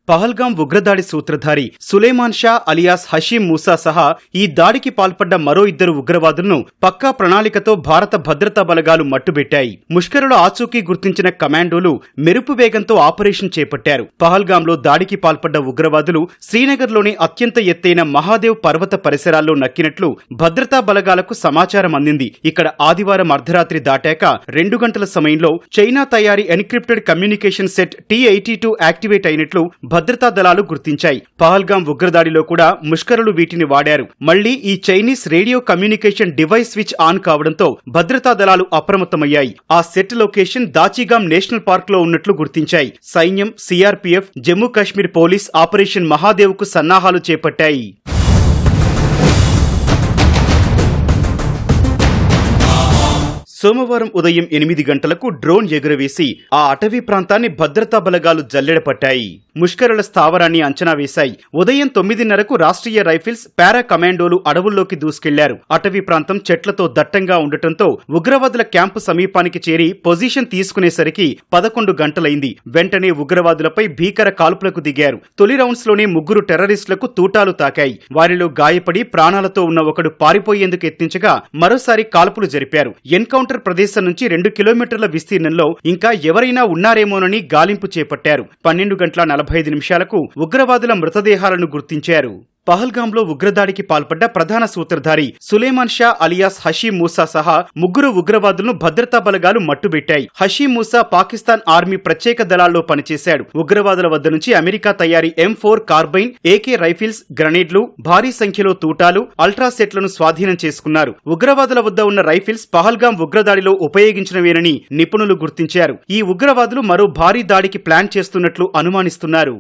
పహల్గాం ఉగ్రదాడి సూత్రధారి సులేమాన్ షా అలియాస్ హషీం మూసా సహా ఈ దాడికి పాల్పడ్డ మరో ఇద్దరు ఉగ్రవాదులను పక్కా ప్రణాళికతో భారత భద్రతా బలగాలు మట్టుబెట్టాయి. ముష్కరుల ఆచూకీ గుర్తించిన కమాండోలు మెరుపు వేగంతో ఆపరేషన్ చేపట్టారు. పహల్గాంలో దాడికి పాల్పడ్డ ఉగ్రవాదులు శ్రీనగర్లోని అత్యంత ఎత్తైన మహాదేవ్ పర్వత పరిసరాల్లో నక్కినట్లు భద్రతా బలగాలకు సమాచారం అందింది. ఇక్కడ ఆదివారం అర్ధరాత్రి దాటాక 2 గంటల సమయంలో చైనా తయారీ encrypted communication set T-82 activate అయినట్లు భద్రతా దళాలు గుర్తించాయి. పహల్గాం ఉగ్రదాడిలో కూడా ముష్కరులు వీటిని వాడారు. మళ్లీ ఈ Chinese radio communication device switch on కావడంతో భద్రతా దళాలు అప్రమత్తమయ్యాయి. ఆ సెట్ లొకేషన్ దాచిగాం నేషనల్ పార్క్ లో ఉన్నట్లు గుర్తించాయి. సైన్యం, CRPF, Jammu Kashmir police operation Mahadev కు సన్నాహాలు చేపట్టాయి. సోమవారం ఉదయం 8 గంటలకు డ్రోన్ ఎగురవేసి ఆ అటవీ ప్రాంతాన్ని భద్రతా బలగాలు జల్లెడపట్టాయి. ముష్కరుల స్థావరాన్ని అంచనా వేశాయి. ఉదయం 9:30కు రాష్ట్రీయ రైఫిల్స్, పారా కమాండోలు అడవుల్లోకి దూసుకెళ్లారు. అటవీ ప్రాంతం చెట్లతో దట్టంగా ఉండటంతో ఉగ్రవాదుల క్యాంపు సమీపానికి చేరి పొజిషన్ తీసుకునేసరికి 11 గంటలైంది. వెంటనే ఉగ్రవాదులపై భీకర కాల్పులకు దిగారు. తొలి రౌండ్స్ లోనే 3 టెర్రరిస్టులకు తూటాలు తాకాయి. వారిలో గాయపడి ప్రాణాలతో ఉన్న ఒకడు పారిపోయేందుకు యత్నించగా మరోసారి కాల్పులు జరిపారు. ఎన్కౌంటర్ ప్రదేశం నుంచి 2 కిలోమీటర్ల విస్తీర్ణంలో ఇంకా ఎవరైనా ఉన్నారేమోనని గాలింపు చేపట్టారు. 12:45 ఉగ్రవాదుల మృతదేహాలను గుర్తించారు. పహల్గాంలో ఉగ్రదాడికి పాల్పడ్డ ప్రధాన సూత్రధారి సులేమాన్ షా అలియాస్ హషీం మూసా సహా 3 ఉగ్రవాదులను భద్రతా బలగాలు మట్టుబెట్టాయి. హషీం మూసా పాకిస్తాన్ ఆర్మీ ప్రత్యేక దళాల్లో పనిచేశాడు. ఉగ్రవాదుల వద్ద నుంచి అమెరికా తయారీ M4 కార్బైన్, AK రైఫిల్స్, గ్రనేడ్లు, భారీ సంఖ్యలో తూటాలు, అల్ట్రాసెట్లను స్వాధీనం చేసుకున్నారు. ఉగ్రవాదుల వద్ద ఉన్న రైఫిల్స్ పహల్గాం ఉగ్రదాడిలో ఉపయోగించినవేనని నిపుణులు గుర్తించారు. ఈ ఉగ్రవాదులు మరో భారీ దాడికి ప్లాన్ చేస్తున్నట్లు అనుమానిస్తున్నారు.